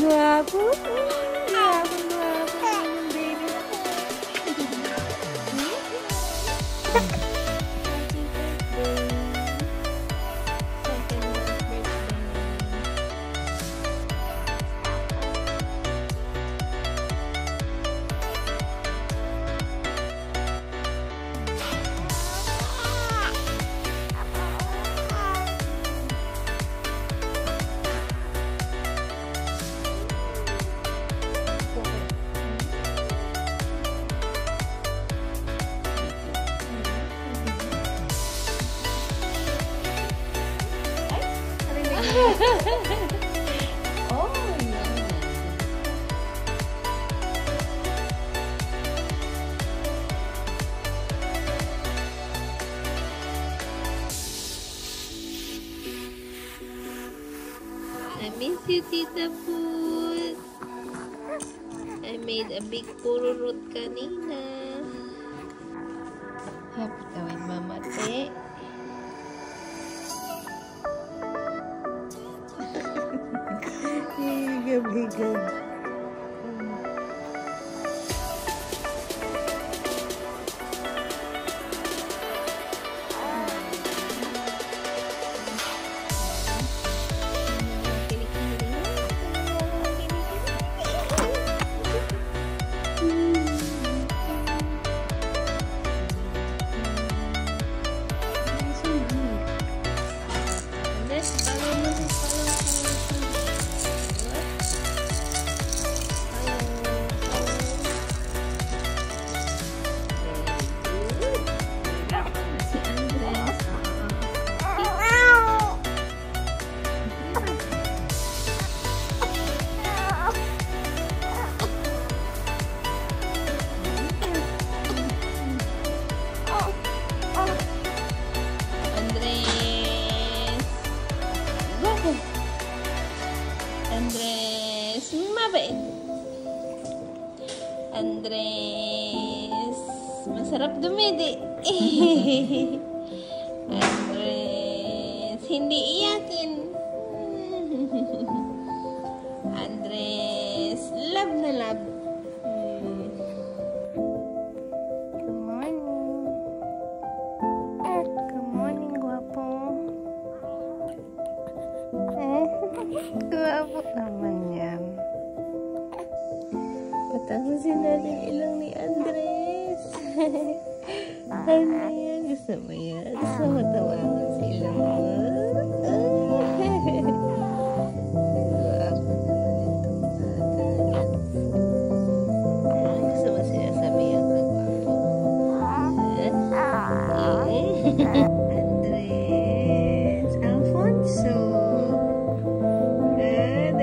Guwapo. Guwapo, guwapo. Yung baby na ko. Oh, yan. I miss you, Tita Put. I made a big pururut kanina. Happy tawin mamate. Bigag. Andres, mabait. Andres, masarap dumidi. Andres, hindi iyakin. Andres, love na love. Good morning. Good morning, guwapo. Guwapo naman yan. Patapusin natin ilang ni Andres. Ano yan? Gusto mo yan? Gusto mo tawagan si ilang mo? Guwapo naman itong bata. Gusto mo sinasabihan ka guwapo? Andres, Alfonso.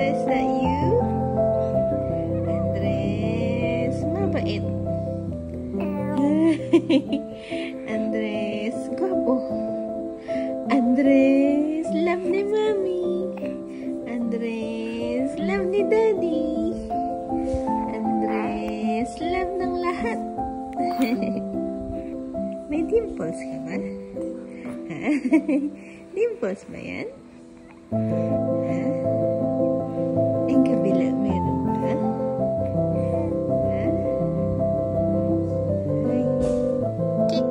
Is that you? Andres, mabait. Andres, guwapo. Andres, love ni Mami. Andres, love ni Daddy. Andres, love ng lahat. May dimples ka ba? Dimples ba yan? Ang kabila, meron ba? Kick,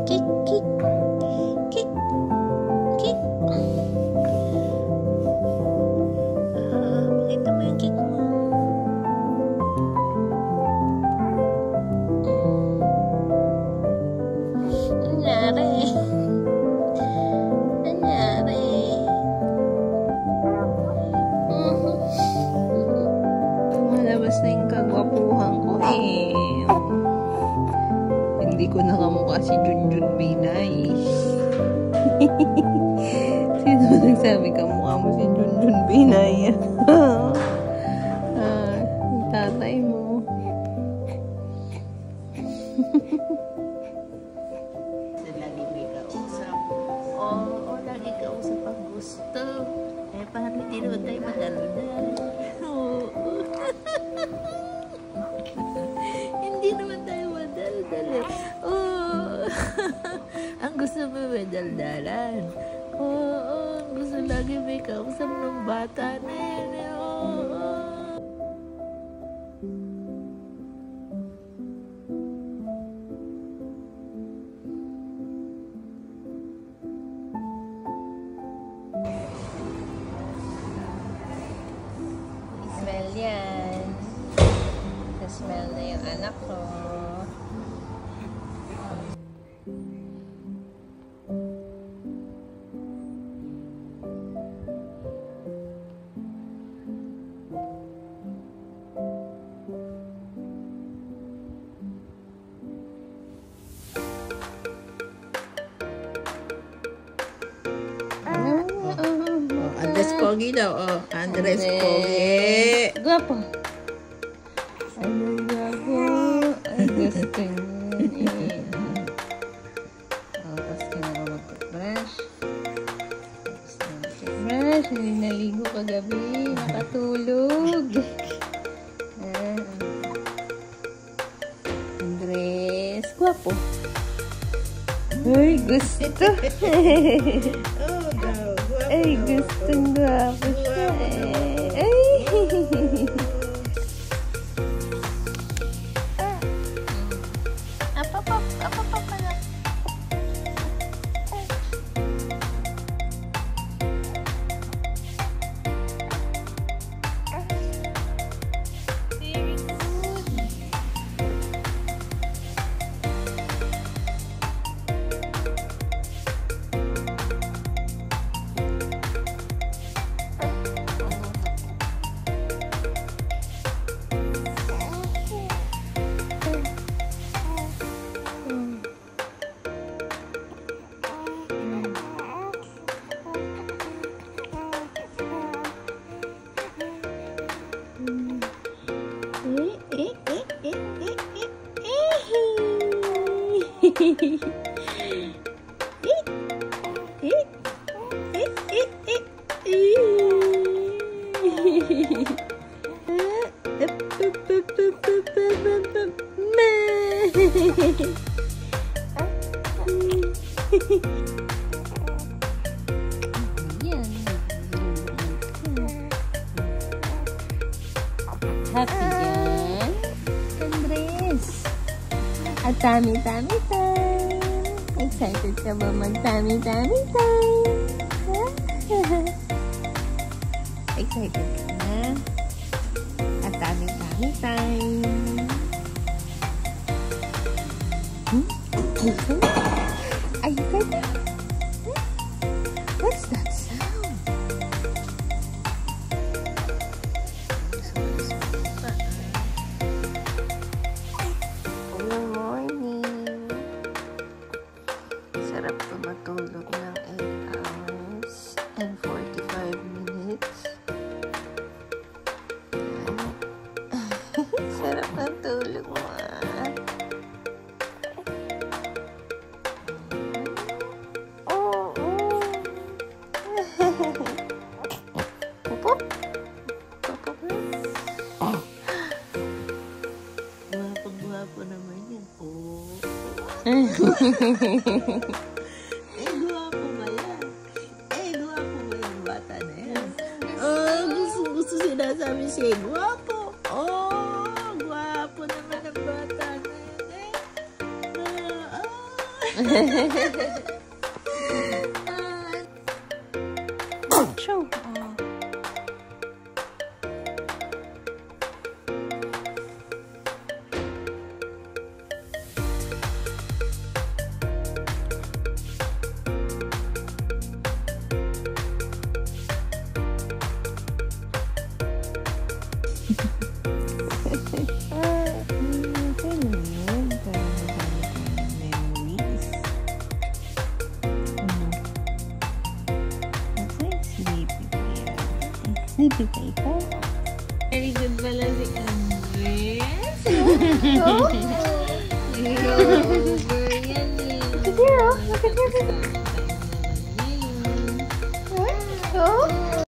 kick, kick, kick, kick. Pakita mo yung kick mo. Nangyari. Malabas na yung kagwapuhan ko eh. Hindi ko nakamukha si Junjun Binay. Sino nagsabi kamukha mo si Junjun Binay? Yung tatay mo. Lagi may kausap. Oo, lagi kausap ang gusto. Eh, parang hindi naman tayo madaldal. Hindi naman tayo madaldal eh. Oh. Ang gusto mo madaldalan. Oo, ang gusto lagi may kausap ng bata na yan. Oo. Andres Pogi daw. Oh, Andres Pogi. Guwapo. Ano guwapo? Ay, gusto niya. Tapos ka na mag-brush. Brush. Hindi naligo kagabi. Nakatulog. Andres. Guwapo. Ay, gusto. Oh, daw. Ay, gustong guwapo siya eh. Ay. Apa pala. Very good. Happy yan, Andres. At tummy time. Excited ka ba mag-tummy time? Excited ka na? At tummy time. Are you ready? What's that sound? Good morning. Sarap pa matulog ng 8 hours and 45 minutes. Sarap ng tulog mo. Pupo? Guwapo naman yan po. Guwapo ba yan? Guwapo ba yung bata na yan? Gusto sinasabi siya, guwapo. Guwapo naman ang bata na yan. Show. Sleepy ka ikaw? Very good pala si Andres. Look at here.